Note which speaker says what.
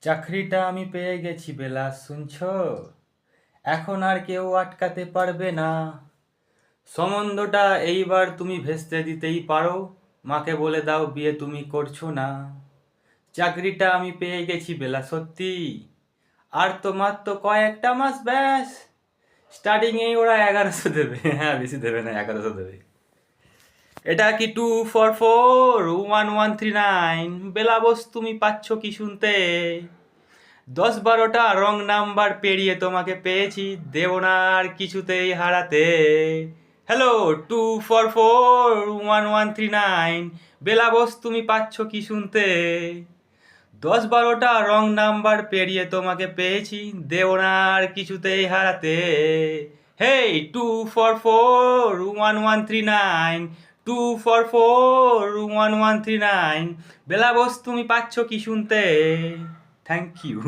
Speaker 1: চাকরিটা আমি পেয়ে গেছি বেলা, শুনছো? এখন আর কেউ আটকাতে পারবে না। সম্বন্ধটা এইবার তুমি ভেস্তে দিতেই পারো। মাকে বলে দাও বিয়ে তুমি করছো না। চাকরিটা আমি পেয়ে গেছি বেলা, সত্যি। আর তো মাত্র কয়েকটা মাস ব্যাস। স্টার্টিংয়েই ওরা 1100 দেবে। হ্যাঁ, বেশি দেবে না, 1100 দেবে। এটা কি 2441139? বেলা বস, তুমি পাচ্ছ কি শুনতে? 10-12টা রং নাম্বার পেরিয়ে তোমাকে পেয়েছি, দেব না আর কিছুতেই হারাতে। হ্যালো, 2441139, বেলা বস, তুমি পাচ্ছ কি শুনতে? 10-12টা রং নাম্বার পেরিয়ে তোমাকে পেয়েছি, দেব না আর কিছুতেই হারাতে। হেই, 2441139, 2441139, বেলা বস, তুমি পাচ্ছ কি শুনতে? Thank you.